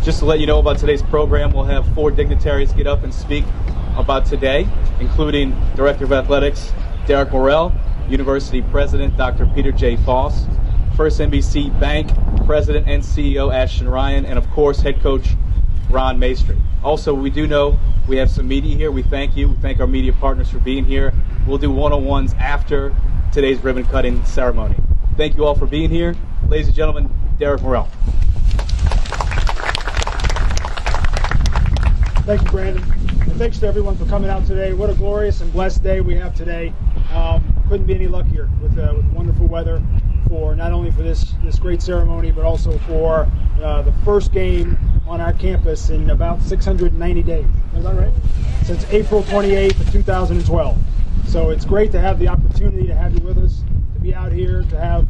Just to let you know about today's program, we'll have 4 dignitaries get up and speak about today, including Director of Athletics Derek Morel, University President Dr. Peter J. Foss, First NBC Bank President and CEO Ashton Ryan, and of course Head Coach Ron Maestri. Also, we do know we have some media here. We thank you. We thank our media partners for being here. We'll do one-on-ones after today's ribbon cutting ceremony. Thank you all for being here. Ladies and gentlemen, Derek Morel. Thank you, Brandon. And thanks to everyone for coming out today. What a glorious and blessed day we have today. Couldn't be any luckier with wonderful weather for not only for this great ceremony, but also for the first game on our campus in about 690 days. Is that right? Since April 28th of 2012. So it's great to have the opportunity to have you with us, to be out here, to have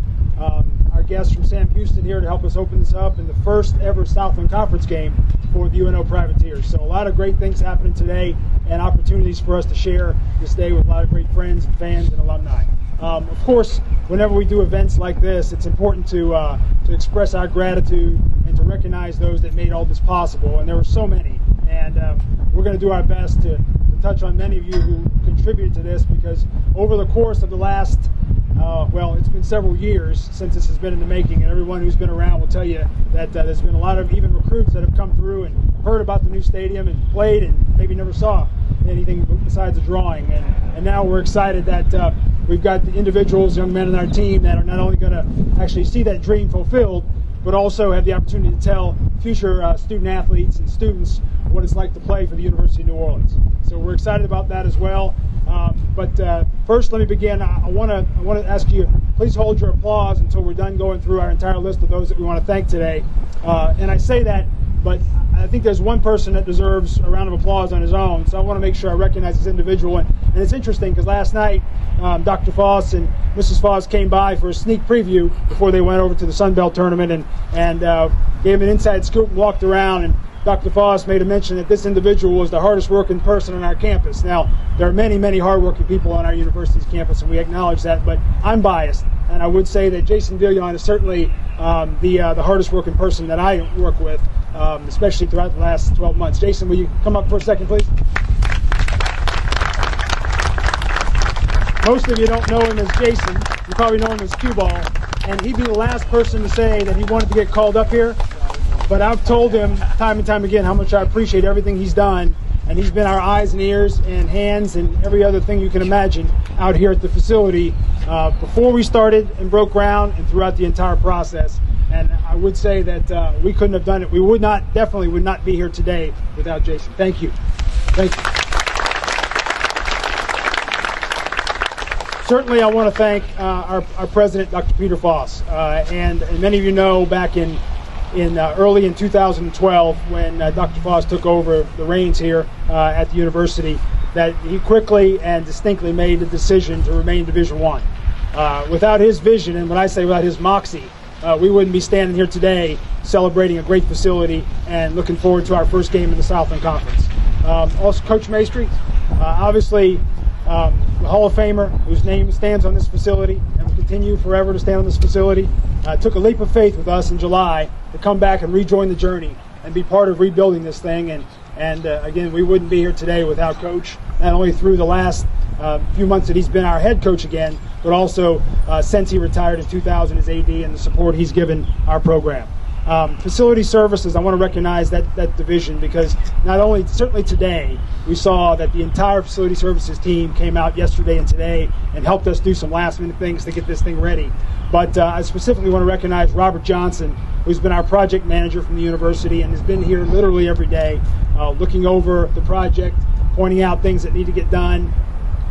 our guests from Sam Houston here to help us open this up in the first ever Southland Conference game for the UNO Privateers. So a lot of great things happening today and opportunities for us to share this day with a lot of great friends and fans and alumni. Of course, whenever we do events like this, it's important to express our gratitude and to recognize those that made all this possible. And there were so many. And we're going to do our best to touch on many of you who contributed to this, because over the course of the last well, it's been several years since this has been in the making, and everyone who's been around will tell you that there's been a lot of even recruits that have come through and heard about the new stadium and played and maybe never saw anything besides a drawing. And now we're excited that we've got the individuals, young men on our team that are not only going to actually see that dream fulfilled, but also have the opportunity to tell future student athletes and students what it's like to play for the University of New Orleans. So we're excited about that as well. But first, let me begin. I want to ask you, please hold your applause until we're done going through our entire list of those that we want to thank today. And I say that, but I think there's one person that deserves a round of applause on his own, so I want to make sure I recognize this individual. And it's interesting because last night, Dr. Foss and Mrs. Foss came by for a sneak preview before they went over to the Sun Belt tournament and gave him an inside scoop and walked around. And Dr. Foss made a mention that this individual was the hardest working person on our campus. Now, there are many, many hard-working people on our university's campus, and we acknowledge that, but I'm biased, and I would say that Jason Villion is certainly the hardest working person that I work with, especially throughout the last 12 months. Jason, will you come up for a second, please? Most of you don't know him as Jason. You probably know him as Cue Ball, and he'd be the last person to say that he wanted to get called up here. But I've told him time and time again how much I appreciate everything he's done, and he's been our eyes and ears and hands and every other thing you can imagine out here at the facility before we started and broke ground and throughout the entire process. And I would say that we couldn't have done it. We definitely would not be here today without Jason. Thank you. Thank you. Certainly I want to thank our president, Dr. Peter Foss. And many of you know back in early in 2012, when Dr. Foss took over the reins here at the university, that he quickly and distinctly made the decision to remain Division I. Without his vision, and when I say without his moxie, we wouldn't be standing here today celebrating a great facility and looking forward to our first game in the Southland Conference. Also, Coach Maestri, obviously the Hall of Famer whose name stands on this facility and will continue forever to stand on this facility, took a leap of faith with us in July to come back and rejoin the journey and be part of rebuilding this thing. And again, we wouldn't be here today without Coach, not only through the last few months that he's been our head coach again, but also since he retired in 2000 as AD and the support he's given our program. Facility services, I want to recognize that division, because not only, certainly today, we saw that the entire facility services team came out yesterday and today and helped us do some last minute things to get this thing ready. But I specifically want to recognize Robert Johnson, who's been our project manager from the university and has been here literally every day, looking over the project, pointing out things that need to get done,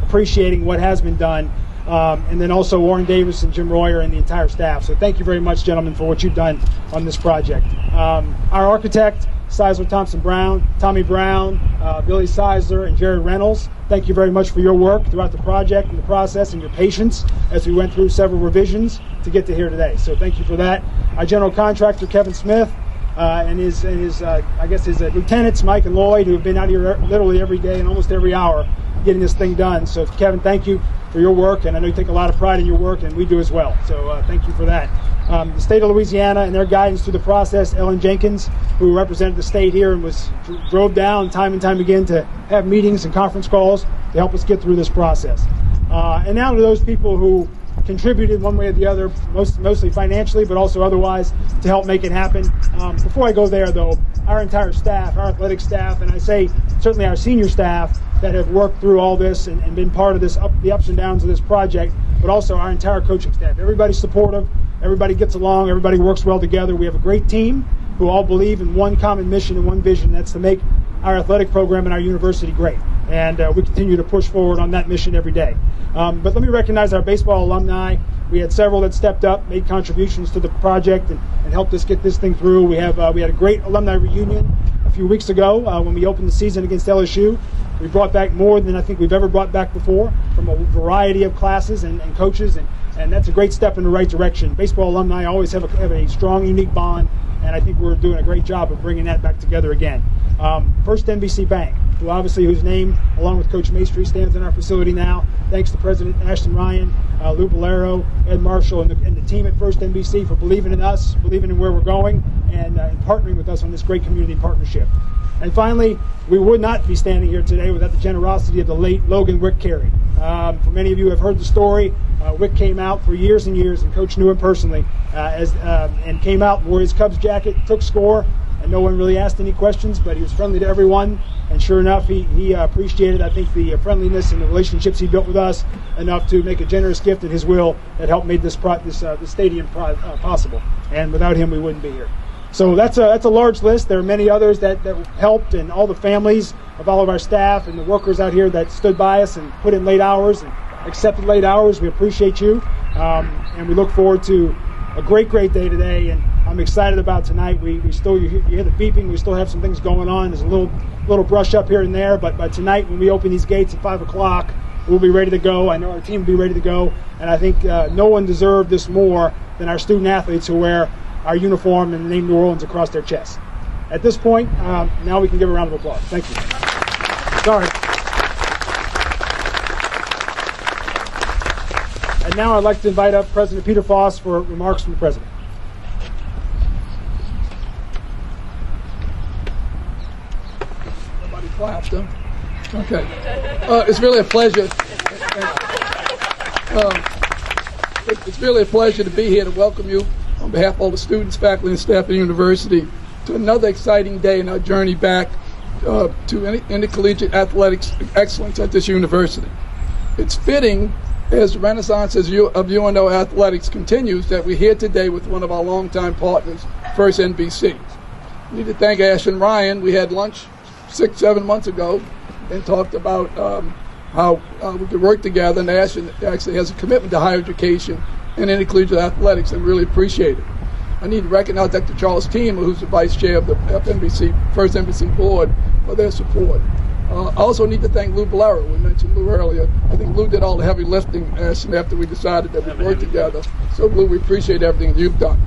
appreciating what has been done. And then also Warren Davis and Jim Royer and the entire staff. So thank you very much, gentlemen, for what you've done on this project. Our architect, Seisler Thompson Brown, Tommy Brown, Billy Seisler, and Jared Reynolds, thank you very much for your work throughout the project and the process and your patience as we went through several revisions to get to here today. So thank you for that. Our general contractor, Kevin Smith, and his lieutenants, Mike and Lloyd, who have been out here literally every day and almost every hour getting this thing done. So Kevin, thank you for your work, and I know you take a lot of pride in your work, and we do as well. So thank you for that. The state of Louisiana and their guidance through the process, Ellen Jenkins, who represented the state here and drove down time and time again to have meetings and conference calls to help us get through this process. And now to those people who contributed one way or the other, mostly financially, but also otherwise, to help make it happen. Before I go there, though, our entire staff, our athletic staff, and I say certainly our senior staff that have worked through all this and been part of the ups and downs of this project, but also our entire coaching staff. Everybody's supportive, everybody gets along, everybody works well together. We have a great team who all believe in one common mission and one vision, that's to make our athletic program and our university great. And we continue to push forward on that mission every day. But let me recognize our baseball alumni. We had several that stepped up, made contributions to the project, and helped us get this thing through. We had a great alumni reunion a few weeks ago when we opened the season against LSU. We brought back more than I think we've ever brought back before from a variety of classes and coaches, and that's a great step in the right direction. Baseball alumni always have a strong, unique bond, and I think we're doing a great job of bringing that back together again. First NBC Bank, whose name, along with Coach Maestri, stands in our facility now. Thanks to President Ashton, Lou Bolero, Ed Marshall, and the team at First NBC for believing in us, believing in where we're going, and partnering with us on this great community partnership. And finally, we would not be standing here today without the generosity of the late Logan Wick Carey. For many of you have heard the story. Wick came out for years and years, and Coach knew him personally, and came out, wore his Cubs jacket, took score, and no one really asked any questions, but he was friendly to everyone. And sure enough, he appreciated, I think, the friendliness and the relationships he built with us enough to make a generous gift at his will that helped make this stadium possible. And without him, we wouldn't be here. So that's a large list. There are many others that helped, and all the families of all of our staff and the workers out here that stood by us and put in late hours and accepted late hours. We appreciate you, and we look forward to a great day today. And I'm excited about tonight. We still, you hear the beeping. We still have some things going on. There's a little brush up here and there, but by tonight, when we open these gates at 5 o'clock, we'll be ready to go. I know our team will be ready to go, and I think no one deserved this more than our student athletes who wear our uniform and the name New Orleans across their chests. At this point, now we can give a round of applause. Thank you. Sorry. And now I'd like to invite up President Peter Foss for remarks from the President. Nobody clapped, huh? Okay. It's really a pleasure. It's really a pleasure to be here to welcome you on behalf of all the students, faculty, and staff at the university to another exciting day in our journey back to intercollegiate athletics excellence at this university. It's fitting, as the renaissance of UNO athletics continues, that we're here today with one of our longtime partners, First NBC. I need to thank Ashton Ryan. We had lunch 6-7 months ago and talked about how we could work together, and Ashton actually has a commitment to higher education and intercollegiate athletics, and really appreciate it. I need to recognize Dr. Charles Teemer, who's the vice chair of the First NBC board, for their support. I also need to thank Lou Bolero. We mentioned Lou earlier. I think Lou did all the heavy lifting, Ashton, after we decided that we'd work together. So, Lou, we appreciate everything you've done.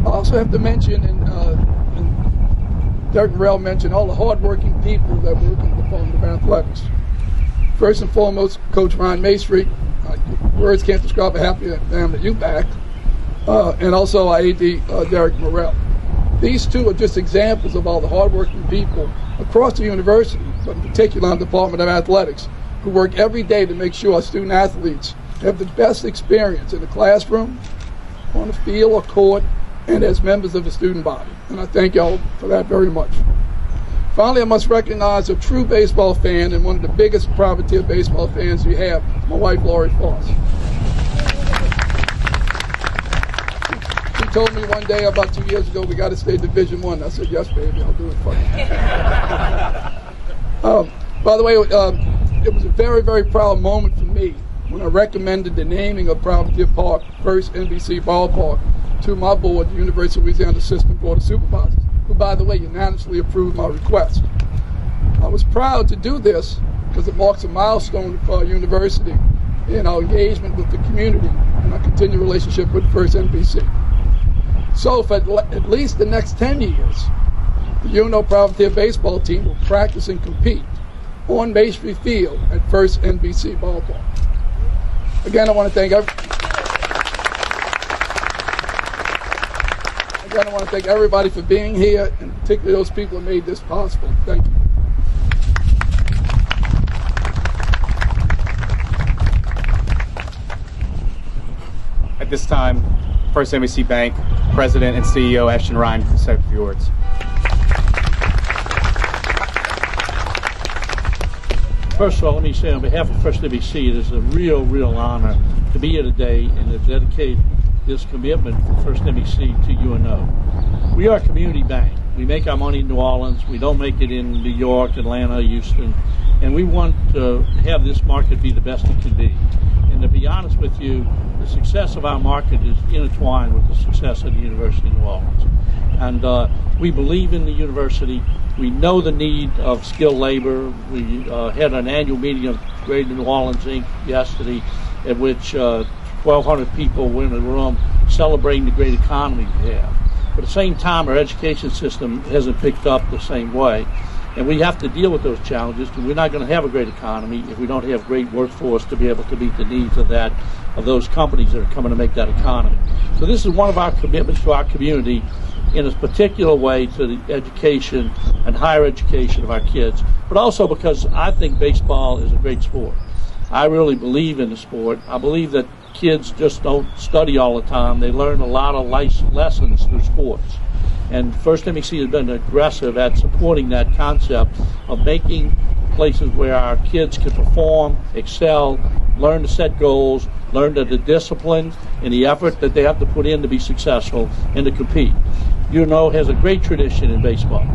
I also have to mention, and Derek Morel mentioned, all the hardworking people that work in the Department of Athletics. First and foremost, Coach Ryan Maestri. Words can't describe how happy I am that you back. And also our AD, Derek Morel. These two are just examples of all the hardworking people across the university, but in particular in the Department of Athletics, who work every day to make sure our student athletes have the best experience in the classroom, on the field or court, and as members of the student body. And I thank y'all for that very much. Finally, I must recognize a true baseball fan and one of the biggest privateer baseball fans we have, my wife, Lori Foss. She told me one day about 2 years ago, we got to stay Division I. I said, yes, baby, I'll do it for you. By the way, it was a very, very proud moment for me when I recommended the naming of Privateer Park, First NBC Ballpark, to my board, the University of Louisiana Assistant Board of Supervisors, who, by the way, unanimously approved my request. I was proud to do this because it marks a milestone for our university in our engagement with the community and our continued relationship with First NBC. So for at least the next 10 years, the UNO Privateer baseball team will practice and compete on Maestri Field at First NBC Ballpark. Again, I want to thank everyone. want to thank everybody for being here, and particularly those people who made this possible. Thank you. At this time, First NBC Bank President and CEO Ashton Ryan will say a few words. First of all, let me say on behalf of First NBC, it is a real honor to be here today and to dedicate this commitment for First NBC to UNO. We are a community bank. We make our money in New Orleans. We don't make it in New York, Atlanta, Houston. And we want to have this market be the best it can be. And to be honest with you, the success of our market is intertwined with the success of the University of New Orleans. And we believe in the university. We know the need of skilled labor. We had an annual meeting of Greater New Orleans Inc. yesterday, at which 1,200 people were in the room celebrating the great economy we have. But at the same time, our education system hasn't picked up the same way. And we have to deal with those challenges, because we're not going to have a great economy if we don't have great workforce to be able to meet the needs of those companies that are coming to make that economy. So this is one of our commitments to our community, in a particular way to the education and higher education of our kids, but also because I think baseball is a great sport. I really believe in the sport. I believe that kids just don't study all the time. They learn a lot of life lessons through sports. And First NBC has been aggressive at supporting that concept of making places where our kids can perform, excel, learn to set goals, learn the discipline and the effort that they have to put in to be successful and to compete. UNO has a great tradition in baseball.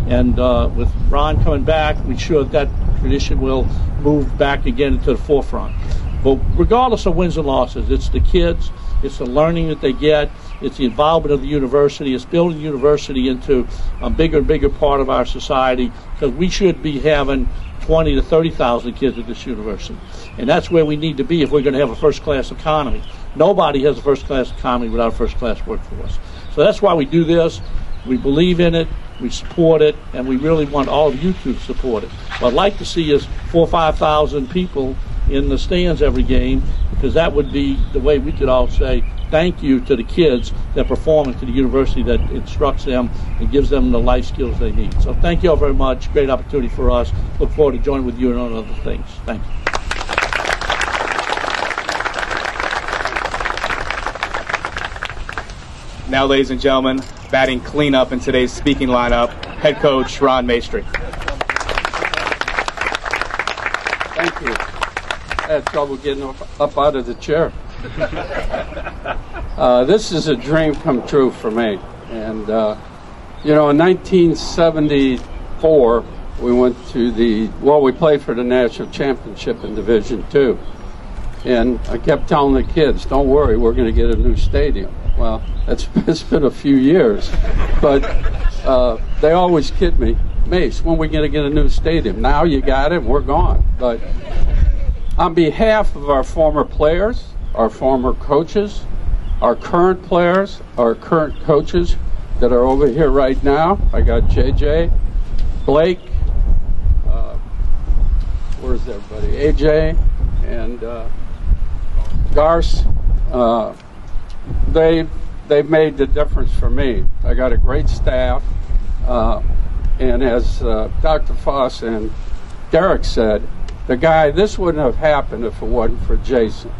And with Ron coming back, we're sure that tradition will move back again into the forefront. But regardless of wins and losses, it's the kids, it's the learning that they get, it's the involvement of the university, it's building the university into a bigger and bigger part of our society, because we should be having 20 to 30,000 kids at this university. And that's where we need to be if we're going to have a first-class economy. Nobody has a first-class economy without a first-class workforce. So that's why we do this. We believe in it, we support it, and we really want all of you to support it. What I'd like to see is 4,000 or 5,000 people in the stands every game, because that would be the way we could all say thank you to the kids that perform, and to the university that instructs them and gives them the life skills they need. So thank you all very much. Great opportunity for us. Look forward to joining with you on other things. Thank you. Now, ladies and gentlemen, batting cleanup in today's speaking lineup, head coach Ron Maestri. Thank you. I had trouble getting up out of the chair. This is a dream come true for me. And, in 1974, we went to we played for the national championship in Division II. And I kept telling the kids, don't worry, we're going to get a new stadium. Well, it's been a few years. But they always kid me, Mace, when are we going to get a new stadium? Now you got it, we're gone. But on behalf of our former players, our former coaches, our current players, our current coaches that are over here right now, I got JJ, Blake, where's everybody? AJ and Garce. They've made the difference for me. I got a great staff, and as Dr. Foss and Derek said, this wouldn't have happened if it wasn't for Jason.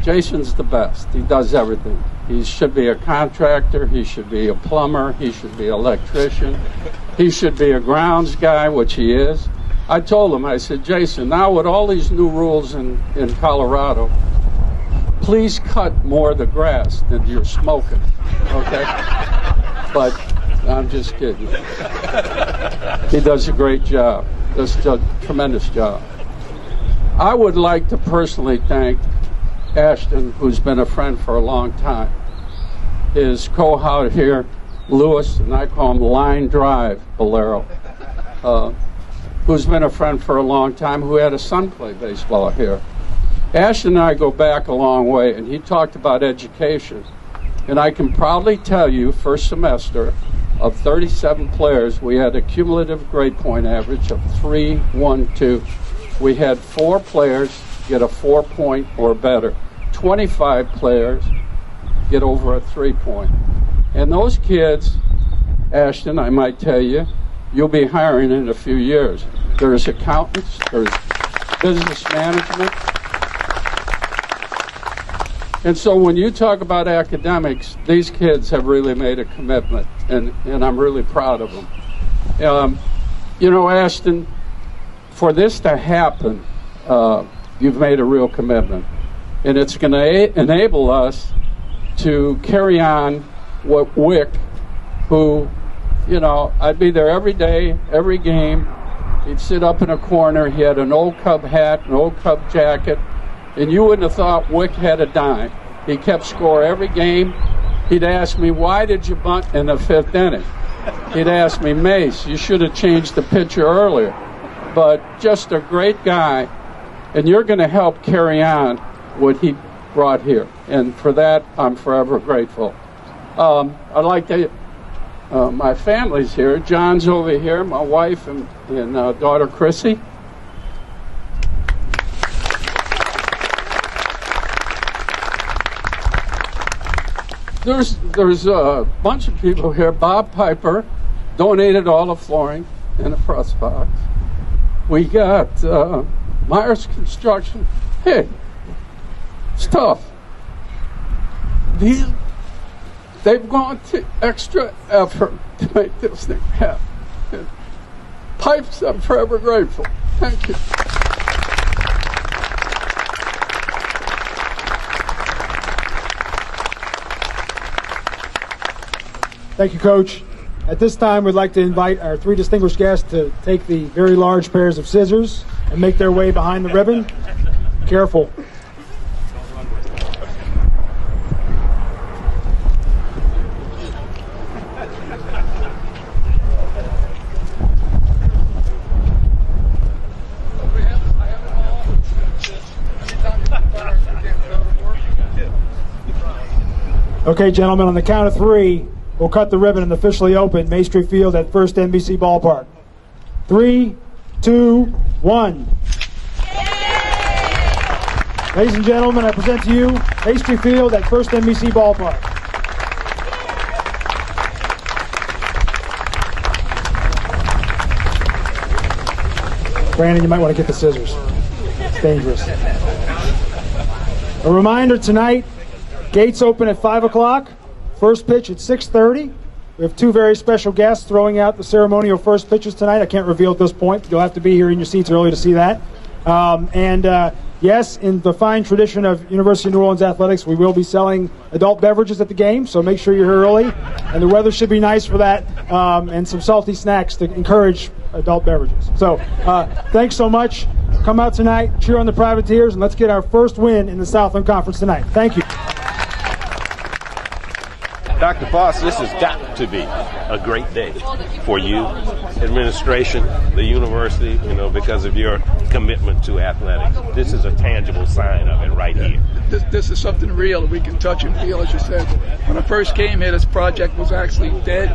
Jason's the best. He does everything. He should be a contractor. He should be a plumber. He should be an electrician. He should be a grounds guy, which he is. I told him, I said, Jason, now with all these new rules in Colorado, please cut more of the grass than you're smoking, okay? But I'm just kidding. He does a great job. Does a tremendous job. I would like to personally thank Ashton, who's been a friend for a long time. His co-host here, Lewis, and I call him Line Drive Bolero, who's been a friend for a long time, who had a son play baseball here. Ashton and I go back a long way, and he talked about education. And I can proudly tell you, first semester, of 37 players, we had a cumulative grade point average of 3.12. We had 4 players get a 4-point or better. 25 players get over a 3-point. And those kids, Ashton, I might tell you, you'll be hiring in a few years. There's accountants, there's business management. And so when you talk about academics, these kids have really made a commitment, and I'm really proud of them. You know, Ashton, for this to happen, you've made a real commitment. And it's going to enable us to carry on what Wick, who, you know, I'd be there every day, every game. He'd sit up in a corner. He had an old Cub hat, an old Cub jacket, and you wouldn't have thought Wick had a dime. He kept score every game. He'd ask me, why did you bunt in the 5th inning? He'd ask me, Mace, you should have changed the pitcher earlier. But just a great guy, and you're going to help carry on what he brought here. And for that, I'm forever grateful. I'd like to, my family's here. John's over here, my wife and daughter Chrissy. There's a bunch of people here. Bob Piper donated all the flooring in the press box. We got Myers Construction. Hey, it's tough. They've gone to extra effort to make this thing happen. Pipes, I'm forever grateful. Thank you. Thank you, Coach. At this time, we'd like to invite our 3 distinguished guests to take the very large pairs of scissors and make their way behind the ribbon. Careful. Okay, gentlemen, on the count of 3, we'll cut the ribbon and officially open Maestri Field at First NBC Ballpark. 3, 2, 1. Ladies and gentlemen, I present to you Maestri Field at First NBC Ballpark. Brandon, you might want to get the scissors. It's dangerous. A reminder tonight, gates open at 5 o'clock. First pitch at 6:30. We have 2 very special guests throwing out the ceremonial first pitches tonight. I can't reveal at this point. You'll have to be here in your seats early to see that. Yes, in the fine tradition of University of New Orleans athletics, we will be selling adult beverages at the game, so make sure you're here early. And the weather should be nice for that, and some salty snacks to encourage adult beverages. So thanks so much. Come out tonight, cheer on the Privateers, and let's get our first win in the Southland Conference tonight. Thank you. Dr. Foss, this has got to be a great day for you, administration, the university, you know, because of your commitment to athletics. This is a tangible sign of it right here. This is something real that we can touch and feel, as you said. When I first came here, this project was actually dead.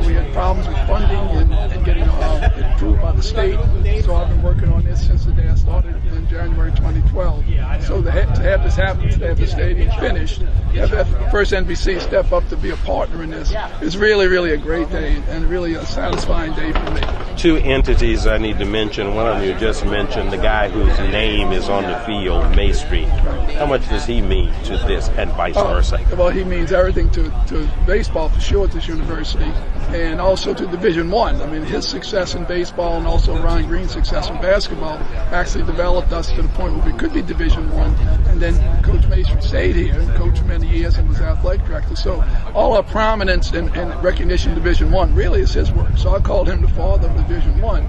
We had problems with funding and getting it approved by the state. So I've been working on this since the day I started in January 2012. So to have this happen, to have the stadium finished, to have First NBC step up to be a partner in this, is really, really a great day and really a satisfying day for me. 2 entities I need to mention. One of them you just mentioned, the guy whose name is on the field, Maestri. How much does he mean to this and vice versa? Well, he means everything to baseball for sure at this university, and also to Division I. I mean, his success in baseball and also Ryan Green's success in basketball actually developed us to the point where we could be Division I. And then Coach Maestri stayed here and coached for many years and was athletic director. So all our prominence and recognition in Division I really is his work. So I called him the father of Division I.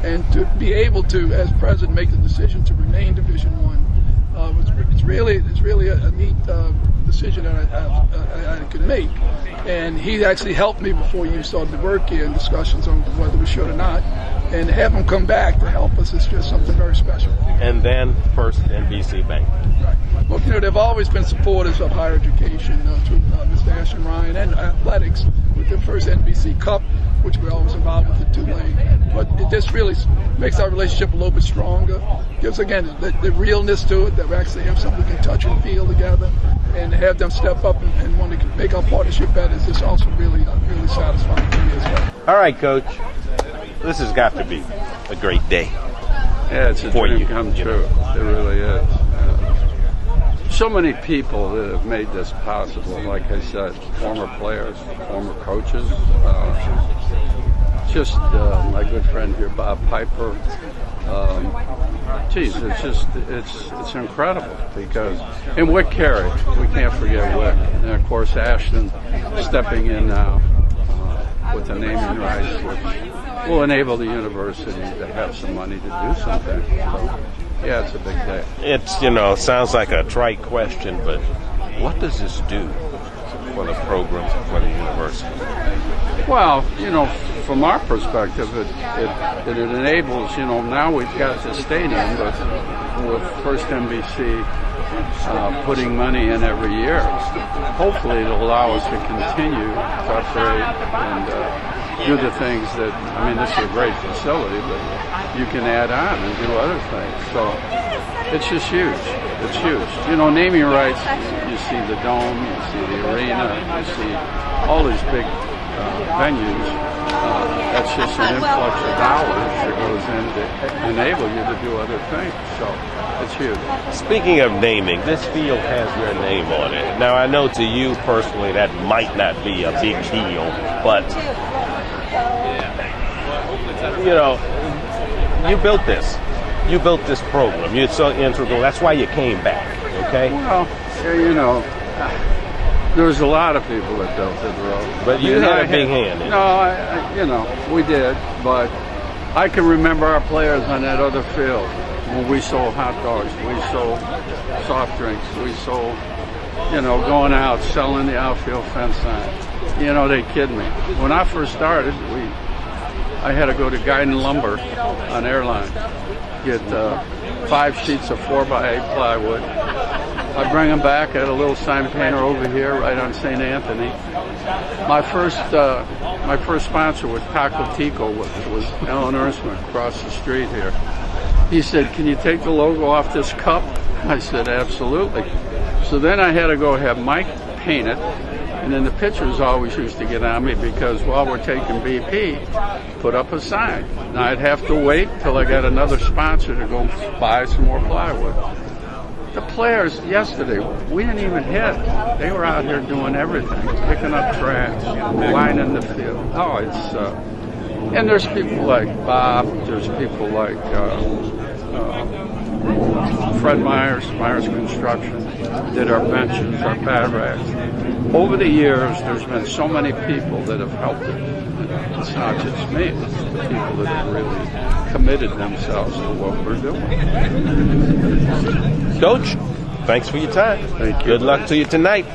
And to be able to, as president, make the decision to remain Division I, it's really a neat decision that I could make. And he actually helped me before you started to work here in discussions on whether we should or not. And to have him come back to help us is just something very special. And then First NBC Bank. Right. Well, you know, they've always been supporters of higher education through Mr. Ashton Ryan and athletics with the First NBC Cup, which we're always involved with the Tulane. But it just really makes our relationship a little bit stronger. Gives, again, the realness to it, that we actually have something we can touch and feel together. and to have them step up and want to make our partnership better is just also really satisfying for me as well. All right, Coach. This has got to be a great day. Yeah, it's a dream come true. It really is. So many people that have made this possible. Like I said, former players, former coaches. Just my good friend here, Bob Piper. It's incredible because, and Wick Carey, we can't forget Wick, and of course Ashton stepping in now with the naming rights, which will enable the university to have some money to do something. So, yeah, it's a big day. It's, sounds like a trite question, but what does this do for the program, for the university? Well, from our perspective, it enables, now we've got the stadium, but with First NBC putting money in every year, hopefully it'll allow us to continue to upgrade and do the things that, this is a great facility, but you can add on and do other things. So it's just huge. It's huge. Naming rights, you see the dome, you see the arena, you see all these big venues. That's just an influx of dollars that goes in to enable you to do other things. So it's huge. Speaking of naming, this field has your name on it. Now, I know to you personally that might not be a big deal, but you built this. You built this program. You're so integral. That's why you came back. Okay. Well, there was a lot of people that built the road. But you had a big hand in it. No, we did. But I can remember our players on that other field when we sold hot dogs, we sold soft drinks, we sold, going out, selling the outfield fence sign. They kid me. When I first started, I had to go to Guidon Lumber on Airline, get 5 sheets of 4x8 plywood. I bring them back at a little sign painter over here, right on St. Anthony. My first sponsor was Taco Tico, which was Alan Ersman across the street here. He said, "Can you take the logo off this cup?" I said, "Absolutely." So then I had to go have Mike paint it, and then the pitchers always used to get on me because while we're taking BP, put up a sign. Now I'd have to wait till I got another sponsor to go buy some more plywood. The players yesterday, we didn't even hit. They were out here doing everything, picking up trash, lining the field. Oh, and there's people like Bob, there's people like Fred Myers Construction, did our benches, our bat racks. Over the years, there's been so many people that have helped it. It's not just me, it's the people that have really committed themselves to what we're doing. Coach, thanks for your time. Thank you. Good luck to you tonight.